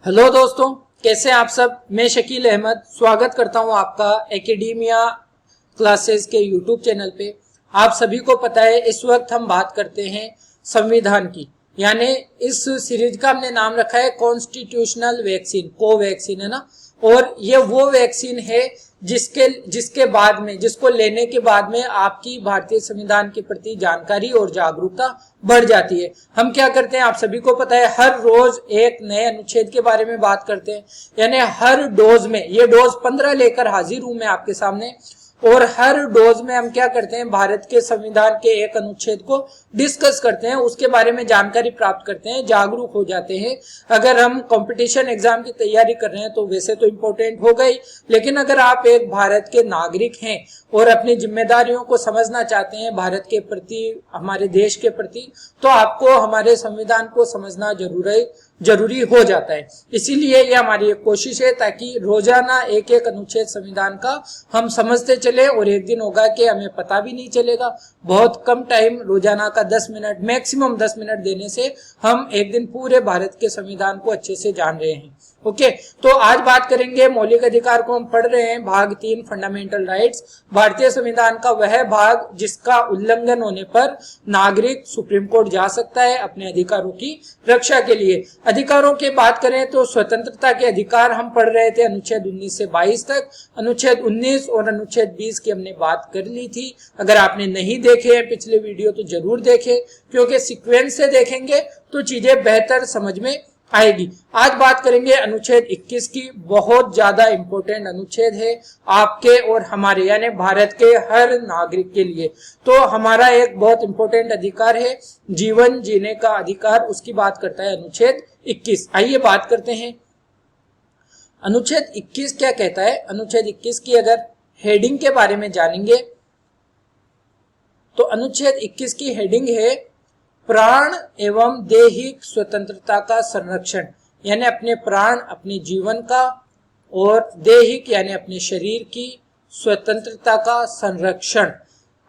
Hello दोस्तों, कैसे हैं आप सब। मैं शकील अहमद स्वागत करता हूं आपका एकेडेमिया क्लासेस के यूट्यूब चैनल पे। आप सभी को पता है इस वक्त हम बात करते हैं संविधान की, यानी इस सीरीज का हमने नाम रखा है कॉन्स्टिट्यूशनल वैक्सीन, कोवैक्सीन है ना। और ये वो वैक्सीन है जिसके बाद में, जिसको लेने के बाद में आपकी भारतीय संविधान के प्रति जानकारी और जागरूकता बढ़ जाती है। हम क्या करते हैं, आप सभी को पता है, हर रोज एक नए अनुच्छेद के बारे में बात करते हैं। यानी हर डोज में, ये डोज 15 लेकर हाजिर हूं मैं आपके सामने, और हर डोज में हम क्या करते हैं, भारत के संविधान के एक अनुच्छेद को डिस्कस करते हैं, उसके बारे में जानकारी प्राप्त करते हैं, जागरूक हो जाते हैं। अगर हम कंपटीशन एग्जाम की तैयारी कर रहे हैं तो वैसे तो इम्पोर्टेंट हो गई, लेकिन अगर आप एक भारत के नागरिक हैं और अपनी जिम्मेदारियों को समझना चाहते हैं भारत के प्रति, हमारे देश के प्रति, तो आपको हमारे संविधान को समझना जरूरी हो जाता है। इसीलिए ये हमारी एक कोशिश है ताकि रोजाना एक एक अनुच्छेद संविधान का हम समझते चले, और एक दिन होगा कि हमें पता भी नहीं चलेगा। बहुत कम टाइम, रोजाना का 10 मिनट, मैक्सिमम 10 मिनट देने से हम एक दिन पूरे भारत के संविधान को अच्छे से जान रहे हैं। ओके, तो आज बात करेंगे मौलिक अधिकार को हम पढ़ रहे हैं, भाग 3 फंडामेंटल राइट्स। भारतीय संविधान का वह भाग जिसका उल्लंघन होने पर नागरिक सुप्रीम कोर्ट जा सकता है अपने अधिकारों की रक्षा के लिए। अधिकारों की बात करें तो स्वतंत्रता के अधिकार हम पढ़ रहे थे अनुच्छेद 19 से 22 तक। अनुच्छेद 19 और अनुच्छेद 20 की हमने बात कर ली थी। अगर आपने नहीं देखे हैं पिछले वीडियो तो जरूर देखें, क्योंकि सीक्वेंस से देखेंगे तो चीजें बेहतर समझ में आएगी। आज बात करेंगे अनुच्छेद 21 की। बहुत ज्यादा इंपॉर्टेंट अनुच्छेद है आपके और हमारे, यानी भारत के हर नागरिक के लिए। तो हमारा एक बहुत इंपॉर्टेंट अधिकार है जीवन जीने का अधिकार, उसकी बात करता है अनुच्छेद 21। आइए बात करते हैं अनुच्छेद 21 क्या कहता है। अनुच्छेद 21 की अगर हेडिंग के बारे में जानेंगे तो अनुच्छेद 21 की हेडिंग है प्राण एवं दैहिक स्वतंत्रता का संरक्षण, यानी अपने प्राण, अपने जीवन का, और दैहिक यानी अपने शरीर की स्वतंत्रता का संरक्षण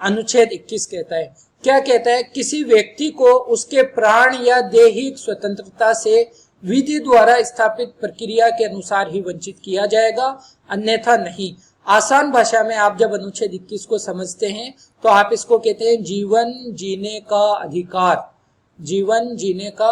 अनुच्छेद 21 कहता है। क्या कहता है, किसी व्यक्ति को उसके प्राण या दैहिक स्वतंत्रता से विधि द्वारा स्थापित प्रक्रिया के अनुसार ही वंचित किया जाएगा, अन्यथा नहीं। आसान भाषा में आप जब अनुच्छेद 21 को समझते हैं तो आप इसको कहते हैं जीवन जीने का अधिकार। जीवन जीने का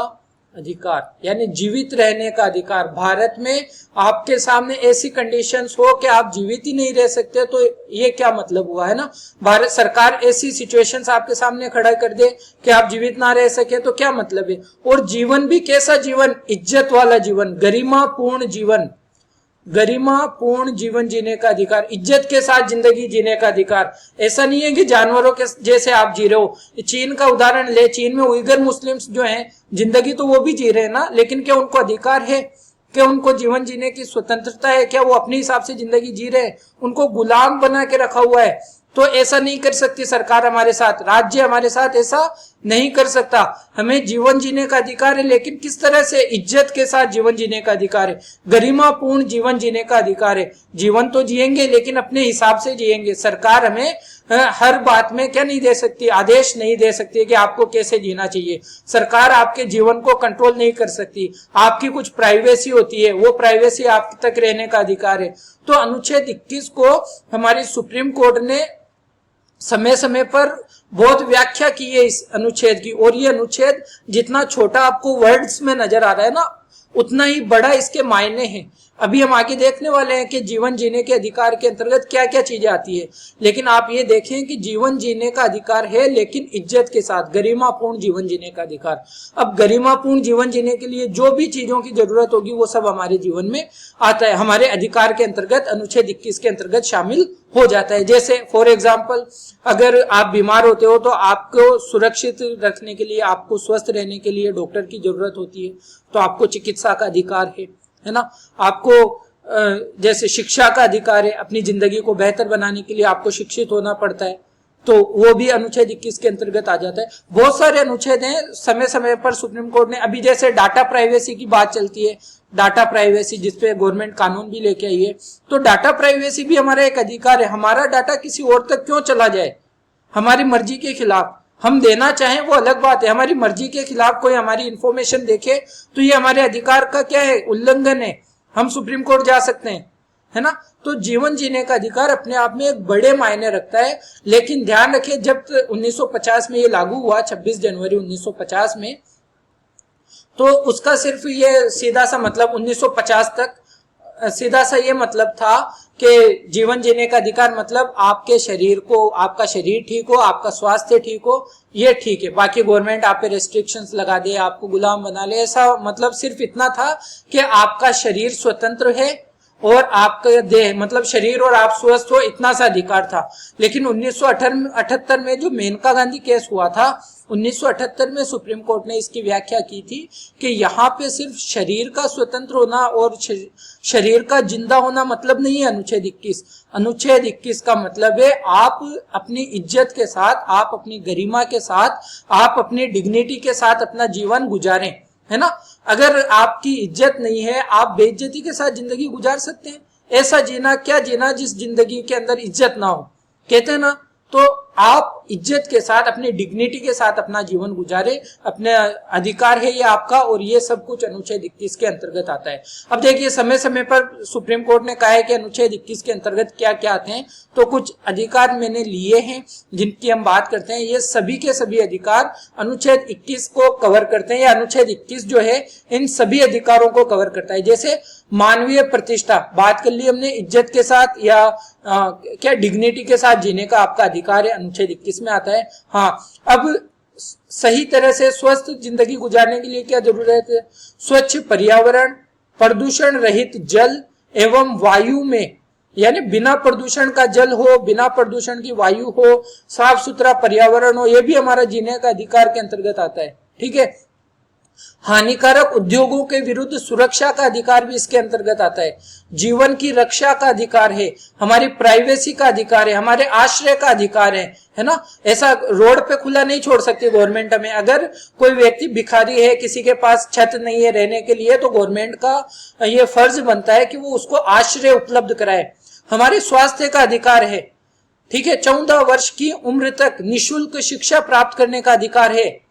अधिकार यानी जीवित रहने का अधिकार। भारत में आपके सामने ऐसी कंडीशंस हो कि आप जीवित ही नहीं रह सकते तो ये क्या मतलब हुआ, है ना। भारत सरकार ऐसी सिचुएशंस आपके सामने खड़ा कर दे कि आप जीवित ना रह सके तो क्या मतलब है। और जीवन भी कैसा जीवन, इज्जत वाला जीवन, गरिमापूर्ण जीवन, गरिमापूर्ण जीवन जीने का अधिकार, इज्जत के साथ जिंदगी जीने का अधिकार। ऐसा नहीं है कि जानवरों के जैसे आप जी रहे हो। चीन का उदाहरण ले, चीन में उइगर मुस्लिम्स जो हैं, जिंदगी तो वो भी जी रहे हैं ना, लेकिन क्या उनको अधिकार है, क्या उनको जीवन जीने की स्वतंत्रता है, क्या वो अपने हिसाब से जिंदगी जी रहे हैं। उनको गुलाम बना के रखा हुआ है। तो ऐसा नहीं कर सकती सरकार हमारे साथ, राज्य हमारे साथ ऐसा नहीं कर सकता। हमें जीवन जीने का अधिकार है, लेकिन किस तरह से, इज्जत के साथ जीवन जीने का अधिकार है, गरिमापूर्ण जीवन जीने का अधिकार है। जीवन तो जिएंगे लेकिन अपने हिसाब से जिएंगे। सरकार हमें हर बात में क्या नहीं दे सकती, आदेश नहीं दे सकती कि आपको कैसे जीना चाहिए। सरकार आपके जीवन को कंट्रोल नहीं कर सकती। आपकी कुछ प्राइवेसी होती है, वो प्राइवेसी आप तक रहने का अधिकार है। तो अनुच्छेद 21 को हमारी सुप्रीम कोर्ट ने समय समय पर बहुत व्याख्या की है इस अनुच्छेद की। और ये अनुच्छेद जितना छोटा आपको वर्ड्स में नजर आ रहा है ना, उतना ही बड़ा इसके मायने हैं। अभी हम आगे देखने वाले हैं कि जीवन जीने के अधिकार के अंतर्गत क्या क्या चीजें आती है। लेकिन आप ये देखें कि जीवन जीने का अधिकार है, लेकिन इज्जत के साथ, गरिमापूर्ण जीवन जीने का अधिकार। अब गरिमापूर्ण जीवन जीने के लिए जो भी चीजों की जरूरत होगी वो सब हमारे जीवन में आता है, हमारे अधिकार के अंतर्गत, अनुच्छेद 21 के अंतर्गत शामिल हो जाता है। जैसे फॉर एग्जाम्पल, अगर आप बीमार होते हो तो आपको सुरक्षित रखने के लिए, आपको स्वस्थ रहने के लिए डॉक्टर की जरूरत होती है, तो आपको चिकित्सा का अधिकार है ना। आपको जैसे शिक्षा का अधिकार है, अपनी जिंदगी को बेहतर बनाने के लिए आपको शिक्षित होना पड़ता है, तो वो भी अनुच्छेद 21 के अंतर्गत आ जाता है। बहुत सारे अनुच्छेद हैं, समय समय पर सुप्रीम कोर्ट ने, अभी जैसे डाटा प्राइवेसी की बात चलती है, डाटा प्राइवेसी जिसपे गवर्नमेंट कानून भी लेके आई है, तो डाटा प्राइवेसी भी हमारा एक अधिकार है। हमारा डाटा किसी और तक क्यों चला जाए हमारी मर्जी के खिलाफ। हम देना चाहें वो अलग बात है, हमारी मर्जी के खिलाफ कोई हमारी इंफॉर्मेशन देखे तो ये हमारे अधिकार का क्या है, उल्लंघन है, हम सुप्रीम कोर्ट जा सकते हैं, है ना। तो जीवन जीने का अधिकार अपने आप में एक बड़े मायने रखता है। लेकिन ध्यान रखिए, जब 1950 में ये लागू हुआ, 26 जनवरी 1950 में, तो उसका सिर्फ ये सीधा सा मतलब 1950 तक सीधा सा ये मतलब था कि जीवन जीने का अधिकार मतलब आपके शरीर को, आपका शरीर ठीक हो, आपका स्वास्थ्य ठीक हो, ये ठीक है, बाकी गवर्नमेंट आप पे रेस्ट्रिक्शंस लगा दे, आपको गुलाम बना ले, ऐसा मतलब सिर्फ इतना था कि आपका शरीर स्वतंत्र है और आपका देह मतलब शरीर और आप स्वस्थ हो, इतना सा अधिकार था। लेकिन 1978 में जो मेनका गांधी केस हुआ था, 1978 में सुप्रीम कोर्ट ने इसकी व्याख्या की थी कि यहाँ पे सिर्फ शरीर का स्वतंत्र होना और शरीर का जिंदा होना मतलब नहीं है अनुच्छेद 21। अनुच्छेद 21 का मतलब है आप अपनी इज्जत के साथ, आप अपनी गरिमा के साथ, आप अपनी डिग्निटी के साथ अपना जीवन गुजारें, है ना। अगर आपकी इज्जत नहीं है, आप बेइज्जती के साथ जिंदगी गुजार सकते हैं। ऐसा जीना, क्या जीना जिस जिंदगी के अंदर इज्जत ना हो, कहते हैं ना। तो आप इज्जत के साथ, अपनी डिग्निटी के साथ अपना जीवन गुजारे, अपने अधिकार है ये आपका, और ये सब कुछ अनुच्छेद 21 के अंतर्गत आता है। अब देखिए, समय समय पर सुप्रीम कोर्ट ने कहा है कि अनुच्छेद 21 के अंतर्गत क्या क्या आते हैं, तो कुछ अधिकार मैंने लिए हैं जिनकी हम बात करते हैं। ये सभी के सभी अधिकार अनुच्छेद 21 को कवर करते हैं, या अनुच्छेद 21 जो है इन सभी अधिकारों को कवर करता है। जैसे मानवीय प्रतिष्ठा बात कर ली हमने, इज्जत के साथ या क्या डिग्निटी के साथ जीने का आपका अधिकार है, अनुच्छेद 21 में आता है। हाँ, अब सही तरह से स्वस्थ जिंदगी गुजारने के लिए क्या जरूरत है, स्वच्छ पर्यावरण, प्रदूषण रहित जल एवं वायु में, यानी बिना प्रदूषण का जल हो, बिना प्रदूषण की वायु हो, साफ सुथरा पर्यावरण हो, यह भी हमारा जीने का अधिकार के अंतर्गत आता है, ठीक है। हानिकारक उद्योगों के विरुद्ध सुरक्षा का अधिकार भी इसके अंतर्गत आता है। जीवन की रक्षा का अधिकार है, हमारी प्राइवेसी का अधिकार है, हमारे आश्रय का अधिकार है ना। ऐसा रोड पे खुला नहीं छोड़ सकती गवर्नमेंट हमें। अगर कोई व्यक्ति भिखारी है, किसी के पास छत नहीं है रहने के लिए, तो गवर्नमेंट का ये फर्ज बनता है कि वो उसको आश्रय उपलब्ध कराए। हमारे स्वास्थ्य का अधिकार है, ठीक है। 14 वर्ष की उम्र तक निःशुल्क शिक्षा प्राप्त करने का अधिकार है,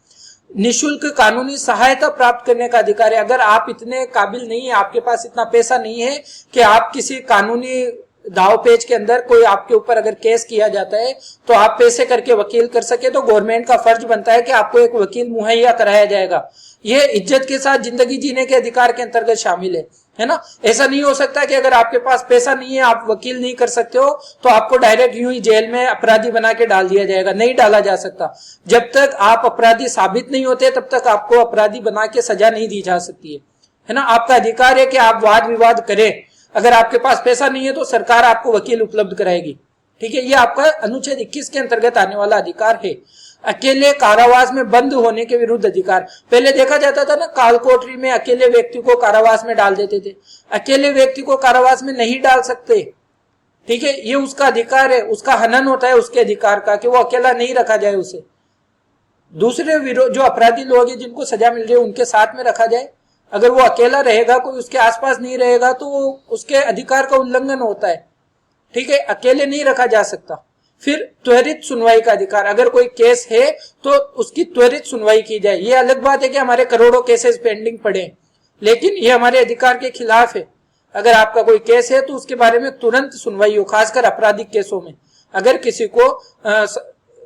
निःशुल्क कानूनी सहायता प्राप्त करने का अधिकार है। अगर आप इतने काबिल नहीं है, आपके पास इतना पैसा नहीं है कि आप किसी कानूनी दाव पेच के अंदर कोई आपके ऊपर अगर केस किया जाता है तो आप पैसे करके वकील कर सके, तो गवर्नमेंट का फर्ज बनता है कि आपको एक वकील मुहैया कराया जाएगा। ये इज्जत के साथ जिंदगी जीने के अधिकार के अंतर्गत शामिल है ना। ऐसा नहीं हो सकता कि अगर आपके पास पैसा नहीं है, आप वकील नहीं कर सकते हो, तो आपको डायरेक्ट यूं ही जेल में अपराधी बना के डाल दिया जाएगा। नहीं डाला जा सकता। जब तक आप अपराधी साबित नहीं होते तब तक आपको अपराधी बना के सजा नहीं दी जा सकती है ना। आपका अधिकार है कि आप वाद विवाद करें। अगर आपके पास पैसा नहीं है तो सरकार आपको वकील उपलब्ध कराएगी, ठीक है। ये आपका अनुच्छेद 21 के अंतर्गत आने वाला अधिकार है। अकेले कारावास में बंद होने के विरुद्ध अधिकार। पहले देखा जाता था ना, काल कोठरी में अकेले व्यक्ति को कारावास में डाल देते थे। अकेले व्यक्ति को कारावास में नहीं डाल सकते, ठीक है। ये उसका अधिकार है, उसका हनन होता है उसके अधिकार का कि वो अकेला नहीं रखा जाए, उसे दूसरे जो अपराधी लोग हैं जिनको सजा मिल रही है उनके साथ में रखा जाए। अगर वो अकेला रहेगा, कोई उसके आसपास नहीं रहेगा, तो उसके अधिकार का उल्लंघन होता है, ठीक है। अकेले नहीं रखा जा सकता। फिर त्वरित सुनवाई का अधिकार। अगर कोई केस है तो उसकी त्वरित सुनवाई की जाए। ये अलग बात है कि हमारे करोड़ों केसेस पेंडिंग पड़े, लेकिन ये हमारे अधिकार के खिलाफ है। अगर आपका कोई केस है तो उसके बारे में तुरंत सुनवाई हो, खासकर आपराधिक केसों में। अगर किसी को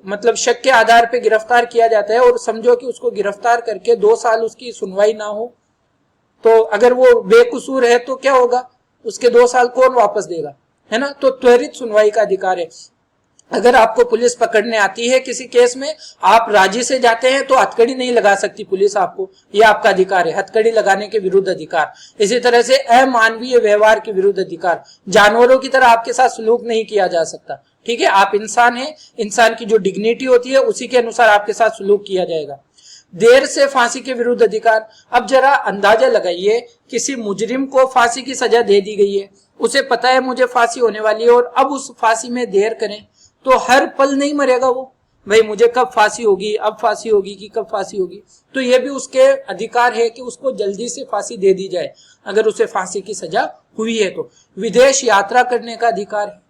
मतलब शक के आधार पर गिरफ्तार किया जाता है और समझो कि उसको गिरफ्तार करके 2 साल उसकी सुनवाई ना हो, तो अगर वो बेकसूर है तो क्या होगा, उसके 2 साल कौन वापस देगा, है ना। तो त्वरित सुनवाई का अधिकार है। अगर आपको पुलिस पकड़ने आती है किसी केस में, आप राजी से जाते हैं तो हथकड़ी नहीं लगा सकती पुलिस आपको, ये आपका अधिकार है, हथकड़ी लगाने के विरुद्ध अधिकार। इसी तरह से अमानवीय व्यवहार के विरुद्ध अधिकार। जानवरों की तरह आपके साथ सलूक नहीं किया जा सकता, ठीक है। आप इंसान हैं, इंसान की जो डिग्निटी होती है उसी के अनुसार आपके साथ सलूक किया जाएगा। देर से फांसी के विरुद्ध अधिकार। अब जरा अंदाजा लगाइए, किसी मुजरिम को फांसी की सजा दे दी गई है, उसे पता है मुझे फांसी होने वाली है, और अब उस फांसी में देर करें तो हर पल नहीं मरेगा वो, भाई मुझे कब फांसी होगी, अब फांसी होगी कि कब फांसी होगी। तो ये भी उसके अधिकार है कि उसको जल्दी से फांसी दे दी जाए अगर उसे फांसी की सजा हुई है तो। विदेश यात्रा करने का अधिकार है।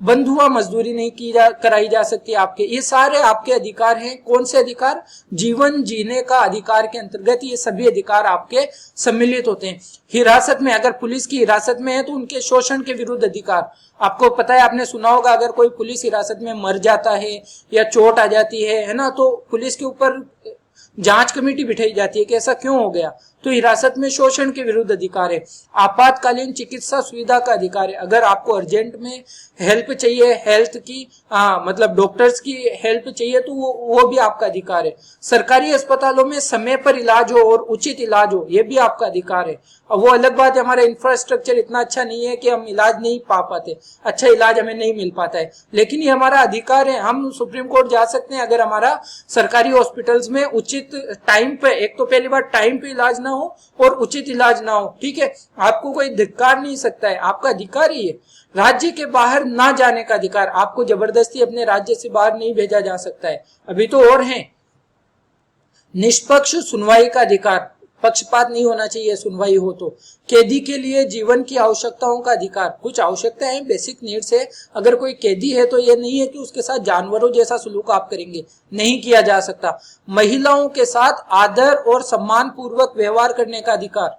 बंधुआ मजदूरी नहीं कराई जा सकती आपके। ये सारे आपके अधिकार हैं। कौन से अधिकार? जीवन जीने का अधिकार के अंतर्गत ये सभी अधिकार आपके सम्मिलित होते हैं। हिरासत में, अगर पुलिस की हिरासत में है तो उनके शोषण के विरुद्ध अधिकार। आपको पता है, आपने सुना होगा, अगर कोई पुलिस हिरासत में मर जाता है या चोट आ जाती है ना, तो पुलिस के ऊपर जांच कमेटी बिठाई जाती है कि ऐसा क्यों हो गया। तो हिरासत में शोषण के विरुद्ध अधिकार है। आपातकालीन चिकित्सा सुविधा का अधिकार है। अगर आपको अर्जेंट में हेल्प चाहिए, हेल्थ की मतलब डॉक्टर्स की हेल्प चाहिए, तो वो भी आपका अधिकार है। सरकारी अस्पतालों में समय पर इलाज हो और उचित इलाज हो, ये भी आपका अधिकार है। अब वो अलग बात है, हमारा इंफ्रास्ट्रक्चर इतना अच्छा नहीं है कि हम इलाज नहीं पा पाते, अच्छा इलाज हमें नहीं मिल पाता है, लेकिन ये हमारा अधिकार है। हम सुप्रीम कोर्ट जा सकते हैं अगर हमारा सरकारी हॉस्पिटल्स में उचित टाइम पे, एक तो पहली बार टाइम पे इलाज ना हो और उचित इलाज ना हो, ठीक है। आपको कोई धिक्कार नहीं सकता है, आपका अधिकार ही है। राज्य के बाहर ना जाने का अधिकार, आपको जबरदस्ती अपने राज्य से बाहर नहीं भेजा जा सकता है। अभी तो और है। निष्पक्ष सुनवाई का अधिकार, पक्षपात नहीं होना चाहिए सुनवाई हो तो। कैदी के लिए जीवन की आवश्यकताओं का अधिकार, कुछ आवश्यकताएं बेसिक नीड्स है। अगर कोई कैदी है तो ये नहीं है कि उसके साथ जानवरों जैसा सलूक आप करेंगे, नहीं किया जा सकता। महिलाओं के साथ आदर और सम्मान पूर्वक व्यवहार करने का अधिकार,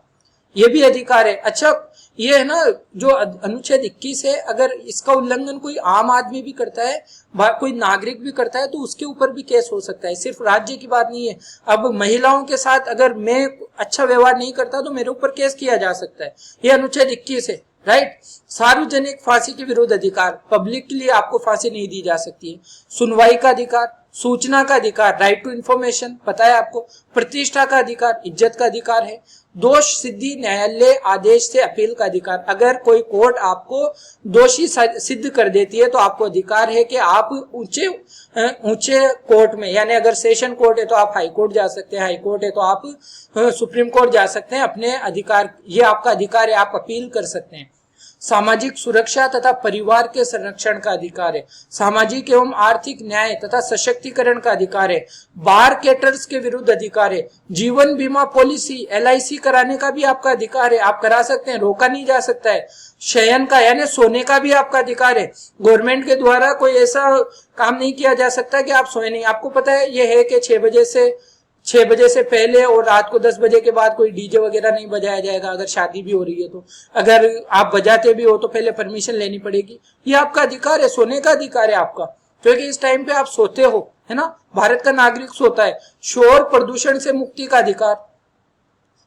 ये भी अधिकार है। अच्छा, ये है ना जो अनुच्छेद 21 है, अगर इसका उल्लंघन कोई आम आदमी भी करता है, कोई नागरिक भी करता है, तो उसके ऊपर भी केस हो सकता है, सिर्फ राज्य की बात नहीं है। अब महिलाओं के साथ अगर मैं अच्छा व्यवहार नहीं करता तो मेरे ऊपर केस किया जा सकता है, ये अनुच्छेद 21 है, राइट। सार्वजनिक फांसी के विरुद्ध अधिकार, पब्लिक के लिए आपको फांसी नहीं दी जा सकती है। सुनवाई का अधिकार, सूचना का अधिकार, राइट टू इंफॉर्मेशन, पता है आपको। प्रतिष्ठा का अधिकार, इज्जत का अधिकार है। दोष सिद्धि न्यायालय आदेश से अपील का अधिकार, अगर कोई कोर्ट आपको दोषी सिद्ध कर देती है तो आपको अधिकार है कि आप ऊंचे कोर्ट में, यानी अगर सेशन कोर्ट है तो आप हाई कोर्ट जा सकते हैं, हाई कोर्ट है तो आप सुप्रीम कोर्ट जा सकते हैं। अपने अधिकार, ये आपका अधिकार है, आप अपील कर सकते हैं। सामाजिक सुरक्षा तथा परिवार के संरक्षण का अधिकार है। सामाजिक एवं आर्थिक न्याय तथा सशक्तिकरण का अधिकार है। बार कैटर्स के विरुद्ध अधिकार है। जीवन बीमा पॉलिसी LIC कराने का भी आपका अधिकार है, आप करा सकते हैं, रोका नहीं जा सकता है। शयन का यानी सोने का भी आपका अधिकार है। गवर्नमेंट के द्वारा कोई ऐसा काम नहीं किया जा सकता कि आप सोए नहीं। आपको पता है ये है कि 6 बजे से पहले और रात को 10 बजे के बाद कोई डीजे वगैरह नहीं बजाया जाएगा, अगर शादी भी हो रही है तो। अगर आप बजाते भी हो तो पहले परमिशन लेनी पड़ेगी। ये आपका अधिकार है, सोने का अधिकार है आपका, क्योंकि इस टाइम पे आप सोते हो, है ना। भारत का नागरिक सोता है। शोर प्रदूषण से मुक्ति का अधिकार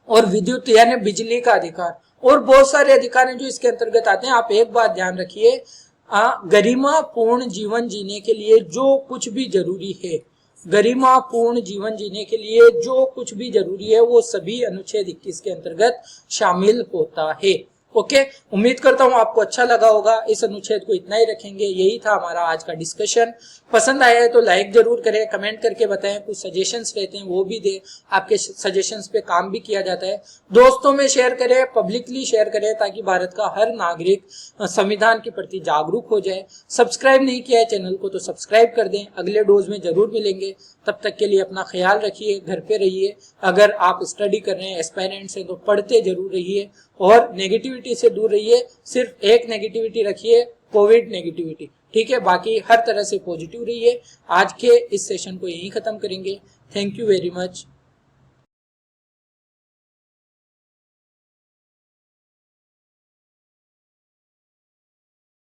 और विद्युत यानी बिजली का अधिकार, और बहुत सारे अधिकार हैं जो इसके अंतर्गत आते हैं। आप एक बात ध्यान रखिए, गरिमा पूर्ण जीवन जीने के लिए जो कुछ भी जरूरी है, गरिमा पूर्ण जीवन जीने के लिए जो कुछ भी जरूरी है, वो सभी अनुच्छेद 21 के अंतर्गत शामिल होता है। ओके, उम्मीद करता हूं आपको अच्छा लगा होगा। इस अनुच्छेद को इतना ही रखेंगे। यही था हमारा आज का डिस्कशन। पसंद आया है तो लाइक जरूर करें, कमेंट करके बताएं, कुछ सजेशंस रहते हैं वो भी दें, आपके सजेशंस पे काम भी किया जाता है। दोस्तों में शेयर करें, पब्लिकली शेयर करें, ताकि भारत का हर नागरिक संविधान के प्रति जागरूक हो जाए। सब्सक्राइब नहीं किया है चैनल को तो सब्सक्राइब कर दें। अगले डोज में जरूर मिलेंगे, तब तक के लिए अपना ख्याल रखिए, घर पे रहिए। अगर आप स्टडी कर रहे हैं, एस्पायरेंट्स हैं, तो पढ़ते जरूर रहिए और नेगेटिविटी से दूर रहिए। सिर्फ एक नेगेटिविटी रखिए, कोविड नेगेटिविटी, ठीक है। बाकी हर तरह से पॉजिटिव रहिए। आज के इस सेशन को यहीं खत्म करेंगे। Thank you very much.